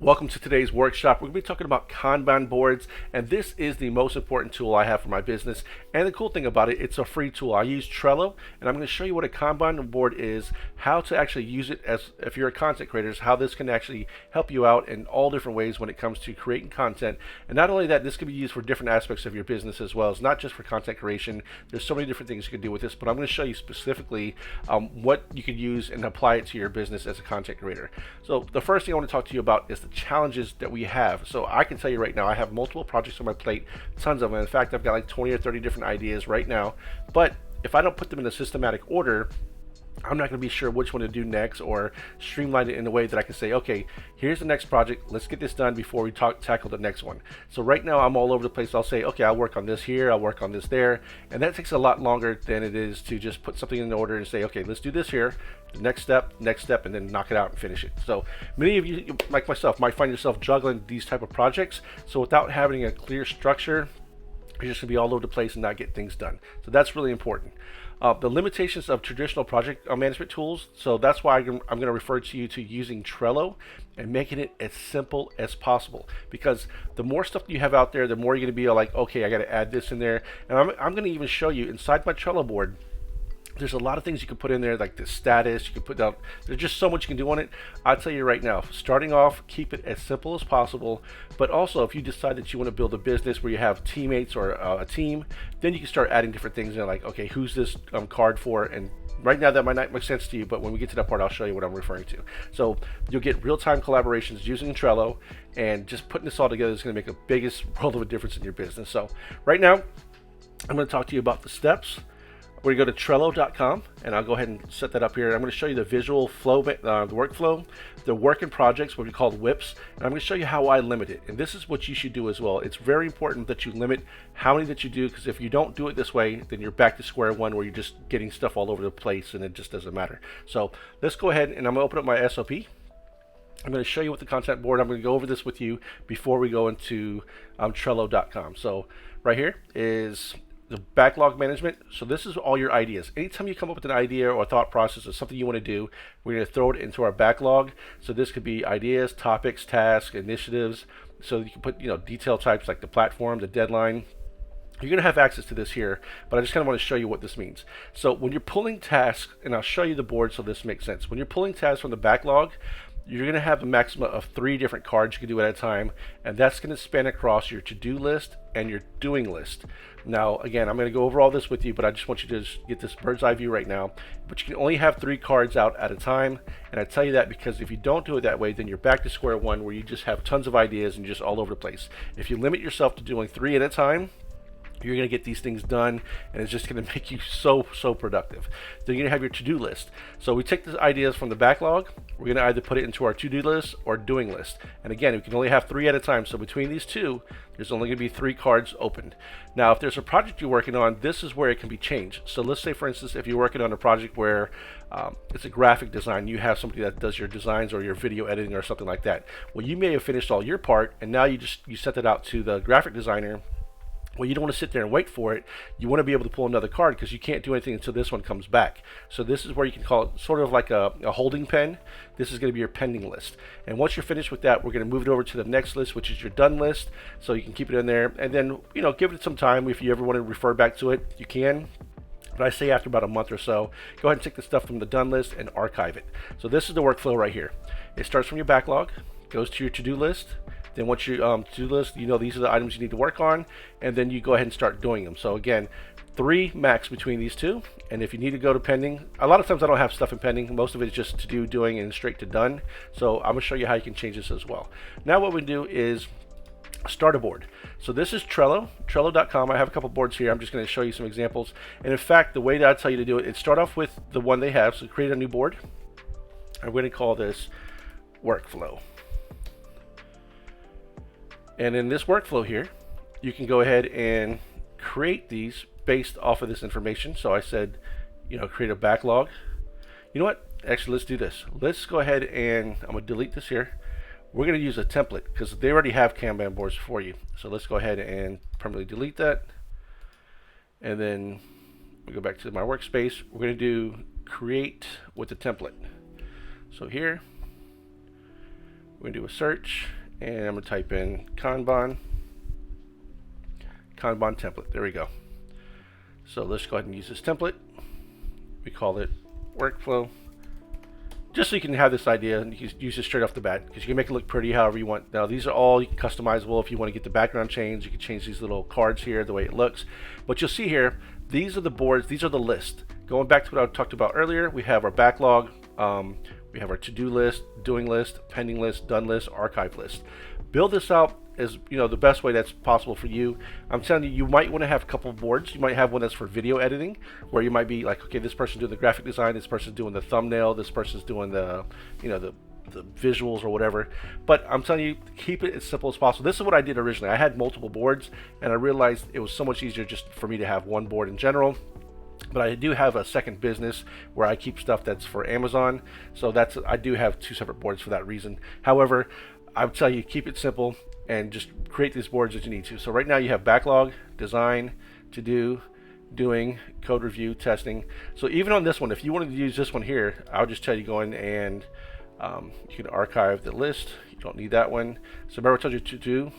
Welcome to today's workshop. We're going to be talking about Kanban boards, and this is the most important tool I have for my business. And the cool thing about it, it's a free tool. I use Trello, and I'm going to show you what a Kanban board is, how to actually use it as if you're a content creator, how this can actually help you out in all different ways when it comes to creating content. And not only that, this can be used for different aspects of your business as well. It's not just for content creation. There's so many different things you can do with this, but I'm going to show you specifically what you can use and apply it to your business as a content creator. So the first thing I want to talk to you about is the challenges that we have. So I can tell you right now, I have multiple projects on my plate, tons of them. In fact, I've got like 20 or 30 different ideas right now. But if I don't put them in a systematic order, I'm not going to be sure which one to do next or streamline it in a way that I can say, okay, here's the next project. Let's get this done before we tackle the next one. So right now I'm all over the place. I'll say, okay, I'll work on this here. I'll work on this there. And that takes a lot longer than it is to just put something in order and say, okay, let's do this here. Next step, and then knock it out and finish it. So many of you, like myself, might find yourself juggling these type of projects. So without having a clear structure, you're just going to be all over the place and not get things done. So that's really important. The limitations of traditional project management tools, so that's why I'm going to refer to you to using Trello and making it as simple as possible, because the more stuff you have out there, the more you're going to be like, okay, I got to add this in there. And I'm going to even show you inside my Trello board, there's a lot of things you can put in there, like the status. You can put down, there's just so much you can do on it. I'll tell you right now, starting off, keep it as simple as possible. But also, if you decide that you want to build a business where you have teammates or a team, then you can start adding different things in, like, okay, who's this card for? And right now that might not make sense to you, but when we get to that part, I'll show you what I'm referring to. So you'll get real-time collaborations using Trello, and just putting this all together is going to make a biggest world of a difference in your business. So right now, I'm going to talk to you about the steps. We're going to go to Trello.com, and I'll go ahead and set that up here. I'm going to show you the visual flow, the workflow, the work in projects, what we call whips, and I'm going to show you how I limit it. And this is what you should do as well. It's very important that you limit how many that you do, because if you don't do it this way, then you're back to square one where you're just getting stuff all over the place and it just doesn't matter. So let's go ahead and I'm going to open up my SOP. I'm going to show you what the content board, I'm going to go over this with you before we go into Trello.com. So right here is the backlog management. So this is all your ideas. Anytime you come up with an idea or a thought process or something you want to do, we're going to throw it into our backlog. So this could be ideas, topics, tasks, initiatives. So you can put, detail types like the platform, the deadline. You're going to have access to this here, but I just kind of want to show you what this means. So when you're pulling tasks, and I'll show you the board so this makes sense. When you're pulling tasks from the backlog, you're going to have a maximum of 3 different cards you can do at a time, and that's going to span across your to-do list and your doing list. Now, again, I'm going to go over all this with you, but I just want you to just get this bird's eye view right now. But you can only have 3 cards out at a time, and I tell you that because if you don't do it that way, then you're back to square one where you just have tons of ideas and you're just all over the place. If you limit yourself to doing 3 at a time, you're going to get these things done, and it's just going to make you so productive. Then you're going to have your to-do list. So we take the ideas from the backlog. We're going to either put it into our to-do list or doing list. And again, we can only have 3 at a time. So between these two, there's only going to be 3 cards opened. Now, if there's a project you're working on, this is where it can be changed. So let's say, for instance, if you're working on a project where it's a graphic design, you have somebody that does your designs or your video editing or something like that. Well, you may have finished all your part, and now you sent it out to the graphic designer. Well, you don't want to sit there and wait for it. You want to be able to pull another card because you can't do anything until this one comes back. So this is where you can call it sort of like a holding pen. This is going to be your pending list. And once you're finished with that, we're going to move it over to the next list, which is your done list. So you can keep it in there. And then, give it some time. If you ever want to refer back to it, you can. But I say after about a month or so, go ahead and take the stuff from the done list and archive it. So this is the workflow right here. It starts from your backlog, goes to your to-do list. Then once you to-do list, these are the items you need to work on, and then you go ahead and start doing them. So again, 3 max between these two, and if you need to go to pending, a lot of times I don't have stuff in pending. Most of it is just to do, doing, and straight to done. So I'm going to show you how you can change this as well. Now what we do is start a board. So this is Trello, Trello.com. I have a couple boards here. I'm just going to show you some examples. And in fact, the way that I tell you to do it, start off with the one they have. So create a new board. I'm going to call this workflow. And in this workflow here, you can go ahead and create these based off of this information. So I said, create a backlog. You know what? Actually, let's do this. Let's go ahead and I'm going to delete this here. We're going to use a template because they already have Kanban boards for you. So let's go ahead and permanently delete that. And then we go back to my workspace. We're going to do create with the template. So here, We're going to do a search, and I'm going to type in Kanban template. There we go. So let's go ahead and use this template. We call it workflow, just so you can have this idea and you can use it straight off the bat, because you can make it look pretty however you want. Now these are all customizable. If you want to get the background changed, you can change these little cards here the way it looks. But you'll see here, these are the boards, these are the list. Going back to what I talked about earlier, we have our backlog, we have our to-do list, doing list, pending list, done list, archive list. Build this out as the best way that's possible for you. I'm telling you, you might want to have a couple of boards. You might have one that's for video editing, where you might be like, okay, this person's doing the graphic design, this person's doing the thumbnail, this person's doing the the visuals or whatever. But I'm telling you, keep it as simple as possible. This is what I did originally. I had multiple boards, and I realized it was so much easier just for me to have one board in general. But I do have a second business where I keep stuff that's for Amazon, so I do have two separate boards for that reason. However, I would tell you, keep it simple and just create these boards as you need to. So right now you have backlog, design, to do, doing, code review, testing. So even on this one, if you wanted to use this one here, I'll just tell you, go in and you can archive the list. You don't need that one. So remember I told you to do,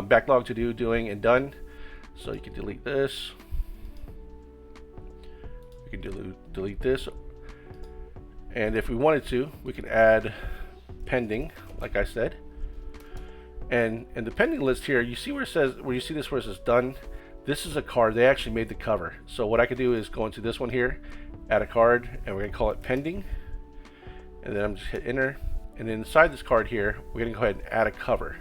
backlog, to do, doing, and done. So you can delete this. We can delete this. And if we wanted to, we can add pending, like I said. And in the pending list here, you see where it says, where it says done? This is a card. They actually made the cover. So what I could do is go into this one here, add a card, and we're gonna call it pending. And then I'm just hit enter. And then inside this card here, we're gonna go ahead and add a cover.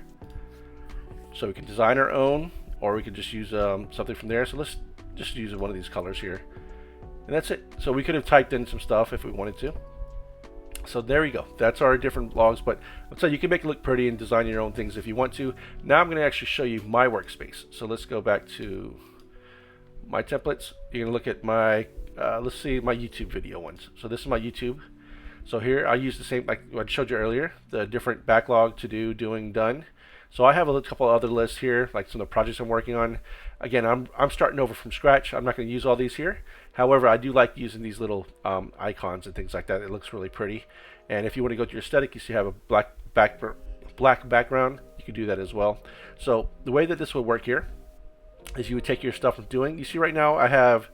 So we can design our own, or we can just use something from there. So let's just use one of these colors here. And that's it. So we could have typed in some stuff if we wanted to. So there we go. That's our different logs, but I'll tell you, you can make it look pretty and design your own things if you want to. Now I'm going to actually show you my workspace. So let's go back to my templates. You're going to look at my, let's see, my YouTube video ones. So this is my YouTube. So here I use the same, like I showed you earlier, the different backlog, to do, doing, done. So I have a couple other lists here, like some of the projects I'm working on. Again, I'm starting over from scratch. I'm not going to use all these here. However, I do like using these little icons and things like that. It looks really pretty. And if you want to go to your aesthetic, you see I have a black background. You can do that as well. So the way that this would work here is you would take your stuff from doing. You see right now I have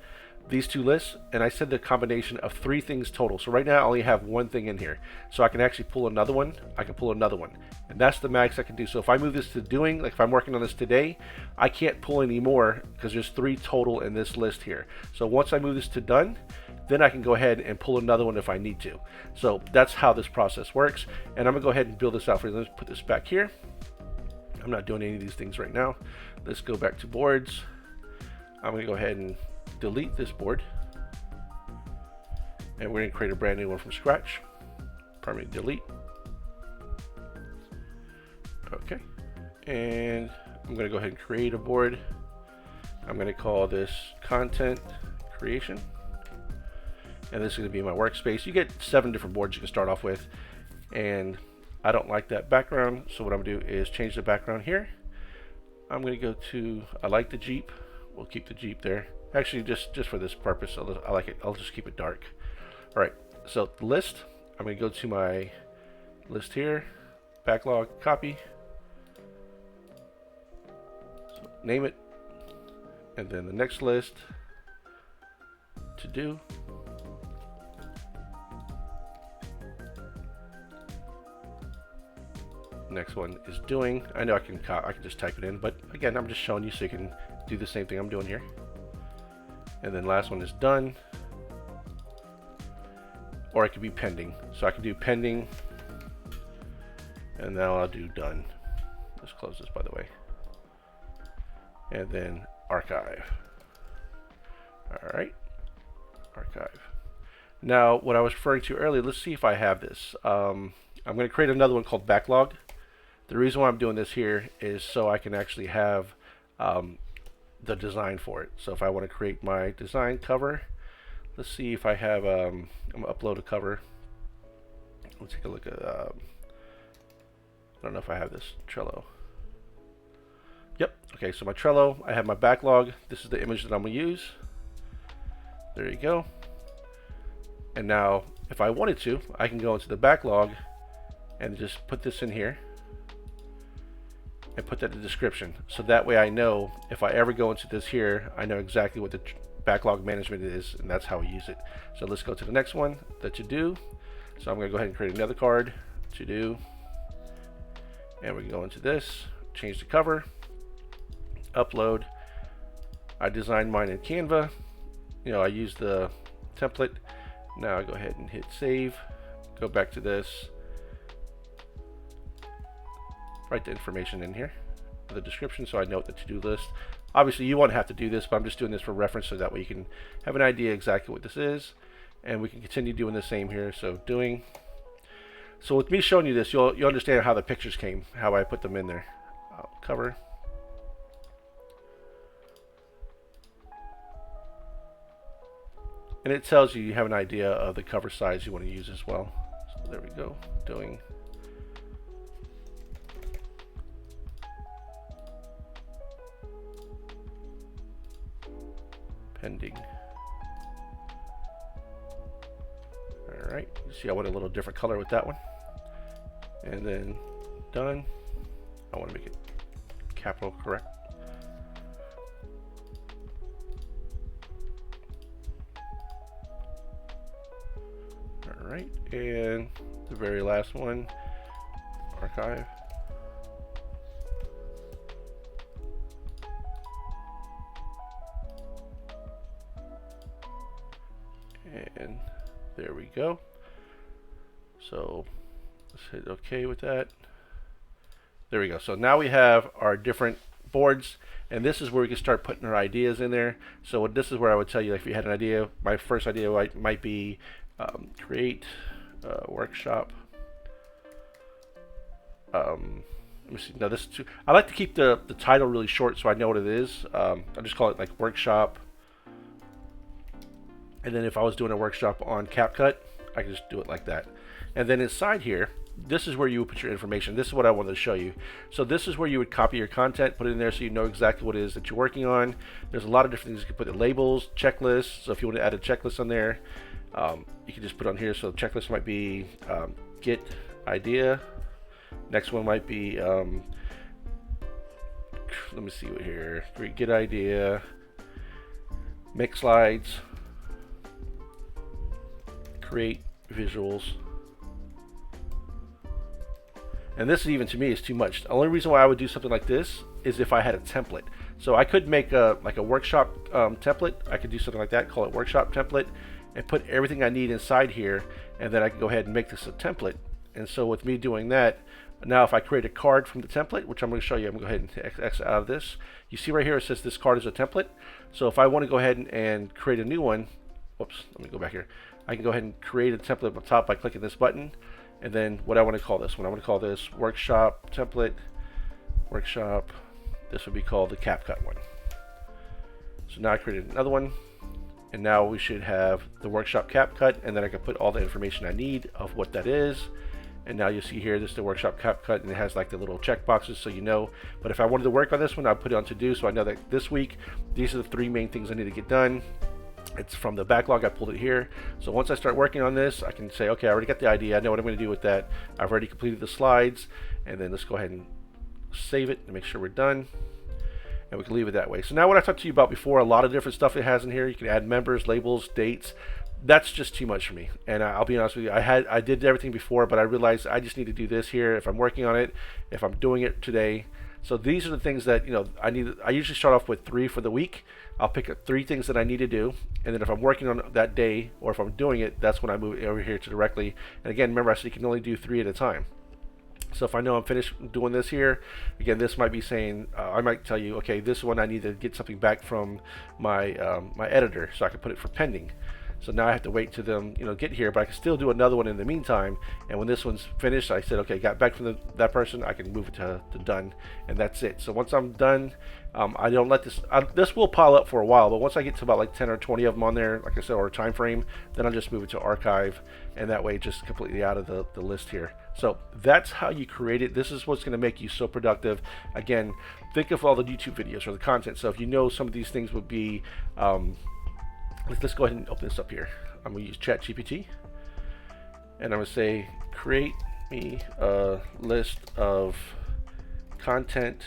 these two lists, and I said the combination of 3 things total. So right now I only have one thing in here. So I can actually pull another one. I can pull another one. And that's the max I can do. So if I move this to doing, like if I'm working on this today, I can't pull any more because there's 3 total in this list here. So once I move this to done, then I can go ahead and pull another one if I need to. So that's how this process works. And I'm gonna go ahead and build this out for you. Let's put this back here. I'm not doing any of these things right now. Let's go back to boards. I'm gonna go ahead and delete this board, and we're going to create a brand new one from scratch. Permanent delete. Okay, and I'm going to go ahead and create a board. I'm going to call this content creation, and this is going to be my workspace. You get 7 different boards you can start off with, and I don't like that background, so what I'm going to do is change the background here. I'm going to go to, I like the Jeep. We'll keep the Jeep there. Actually, just for this purpose, I like it. I'll just keep it dark. All right, so the list, I'm going to go to my list here, backlog, copy, so name it, and then the next list, to do, next one is doing. I know I can just type it in, but again, I'm just showing you so you can do the same thing I'm doing here. And then last one is done, or it could be pending. So I can do pending, and now I'll do done. Let's close this, by the way. And then archive. All right, archive. Now, what I was referring to earlier, let's see if I have this. I'm going to create another one called backlog. The reason why I'm doing this here is so I can actually have the design for it. So if I want to create my design cover, let's see if I have, I'm going to upload a cover. Let's take a look at, I don't know if I have this, Trello. Yep, okay, so my Trello, I have my backlog. This is the image that I'm going to use. There you go. And now, if I wanted to, I can go into the backlog and just put this in here. and put that in the description. So that way I know if I ever go into this here, I know exactly what the backlog management is, and that's how we use it. So let's go to the next one, the to-do. So I'm going to go ahead and create another card, to-do, and we can go into this, change the cover, upload. I designed mine in Canva. You know, I use the template. Now I go ahead and hit save, go back to this, write the information in here, the description, so I know the to-do list. Obviously you won't have to do this, but I'm just doing this for reference so that way you can have an idea exactly what this is, and we can continue doing the same here. So doing. So with me showing you this, you'll understand how the pictures came, how I put them in there. Cover. And it tells you have an idea of the cover size you want to use as well. So there we go, doing. Pending. All right, you see I went a little different color with that one. And then done. I want to make it capital correct. All right, and the very last one, archive. And there we go. So let's hit OK with that. There we go. So now we have our different boards, and this is where we can start putting our ideas in there. So this is where I would tell you, if you had an idea, my first idea might be create a workshop. Let me see. Now this is I like to keep the title really short so I know what it is. I'll just call it like workshop. And then if I was doing a workshop on CapCut, I can just do it like that. And then inside here, this is where you would put your information. This is what I wanted to show you. So this is where you would copy your content, put it in there so you know exactly what it is that you're working on. There's a lot of different things you can put in labels, checklists. So if you want to add a checklist on there, you can just put on here. So the checklist might be get idea. Next one might be, let me see what here, get idea, make slides, create visuals. And this even to me is too much. The only reason why I would do something like this is if I had a template. So I could make a workshop template. I could do something like that, call it workshop template, and put everything I need inside here, and then I can go ahead and make this a template. And so with me doing that, now if I create a card from the template, which I'm going to show you, I'm going to go ahead and X out of this. You see right here it says this card is a template. So if I want to go ahead and create a new one, whoops, let me go back here. I can go ahead and create a template up top by clicking this button. And then what I want to call this one, I want to call this workshop template, workshop. This would be called the CapCut one. So now I created another one, and now we should have the workshop CapCut, and then I can put all the information I need of what that is. And now you see here, this is the workshop CapCut, and it has like the little check boxes, so you know. But if I wanted to work on this one, I'd put it on to do, so I know that this week, these are the 3 main things I need to get done. It's from the backlog, I pulled it here. So once I start working on this, I can say, okay, I already got the idea. I know what I'm going to do with that. I've already completed the slides. And then let's go ahead and save it and make sure we're done. And we can leave it that way. So now what I talked to you about before, a lot of different stuff it has in here. You can add members, labels, dates. That's just too much for me. And I'll be honest with you, I did everything before, but I realized I just need to do this here if I'm working on it, if I'm doing it today. So these are the things that, you know, I usually start off with 3 for the week. I'll pick up 3 things that I need to do, and then if I'm working on that day or if I'm doing it, that's when I move it over here to directly. And again, remember I said you can only do 3 at a time. So if I know I'm finished doing this here, again, this might be saying, I might tell you, okay, this one I need to get something back from my my editor, so I can put it for pending. So now I have to wait to them, you know, get here, but I can still do another one in the meantime. And when this one's finished, I said, okay, got back from that person, I can move it to done, and that's it. So once I'm done, I don't let this, this will pile up for a while, but once I get to about like 10 or 20 of them on there, like I said, or a time frame, then I'll just move it to archive, and that way it's just completely out of the list here. So that's how you create it. This is what's going to make you so productive. Again, think of all the YouTube videos or the content. So if you know some of these things would be, let's go ahead and open this up here. I'm going to use ChatGPT, and I'm going to say, create me a list of content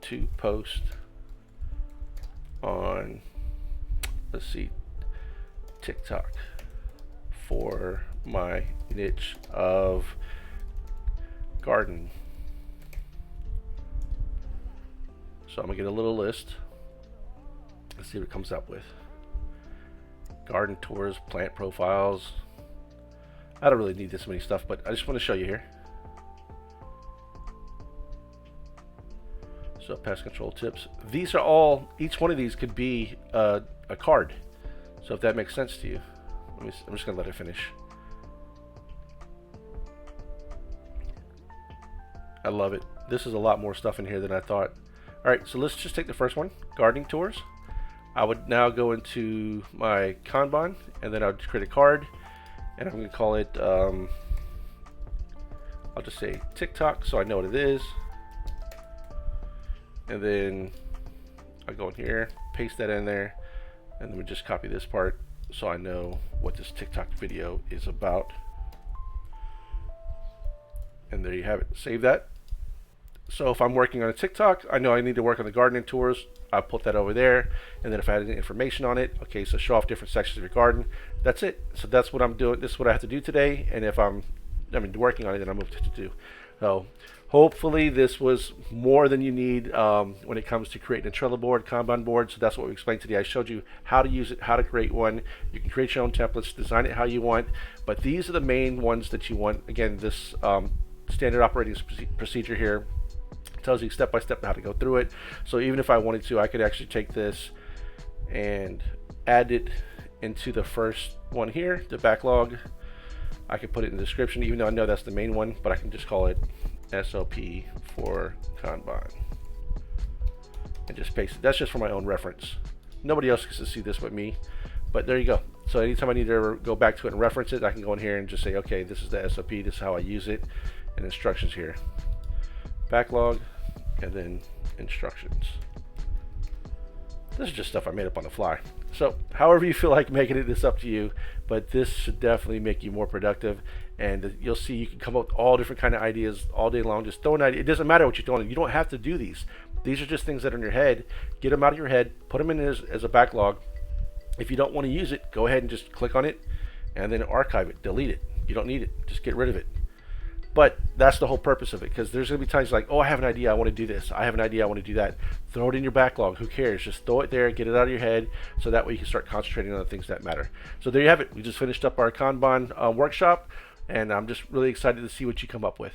to post on, let's see, TikTok for my niche of garden. So I'm gonna get a little list. Let's see what it comes up with. Garden tours, plant profiles. I don't really need this many stuff, but I just want to show you here. So pest control tips. These are all, each one of these could be a card. So if that makes sense to you, I'm just gonna let it finish. I love it. This is a lot more stuff in here than I thought. All right, so let's just take the first one, gardening tours. I would now go into my Kanban, and then I would create a card, and I'm going to call it, I'll just say TikTok, so I know what it is. And then I go in here, paste that in there, and then we just copy this part, so I know what this TikTok video is about. And there you have it. Save that. So if I'm working on a TikTok, I know I need to work on the gardening tours. I'll put that over there. And then if I had any information on it, okay, so show off different sections of your garden. That's it. So that's what I'm doing. This is what I have to do today. And if I'm working on it, then I'm moving to do. So hopefully this was more than you need when it comes to creating a Trello board, Kanban board. So that's what we explained today. I showed you how to use it, how to create one. You can create your own templates, design it how you want. But these are the main ones that you want. Again, this standard operating procedure here tells you step by step how to go through it. So even if I wanted to, I could actually take this and add it into the first one here, the backlog. I could put it in the description, even though I know that's the main one, but I can just call it SOP for Kanban and just paste it. That's just for my own reference. Nobody else gets to see this but me, but there you go. So anytime I need to go back to it and reference it, I can go in here and just say, okay, this is the SOP, this is how I use it, and instructions here. Backlog, and then instructions. This is just stuff I made up on the fly. So however you feel like making it, it's up to you, but this should definitely make you more productive, and you'll see you can come up with all different kind of ideas all day long. Just throw an idea. It doesn't matter what you're doing. You don't have to do these. These are just things that are in your head. Get them out of your head, put them in as a backlog. If you don't want to use it, go ahead and just click on it and then archive it, delete it. You don't need it. Just get rid of it. But that's the whole purpose of it, because there's going to be times like, oh, I have an idea, I want to do this. I have an idea, I want to do that. Throw it in your backlog. Who cares? Just throw it there, get it out of your head, so that way you can start concentrating on the things that matter. So there you have it. We just finished up our Kanban workshop, and I'm just really excited to see what you come up with.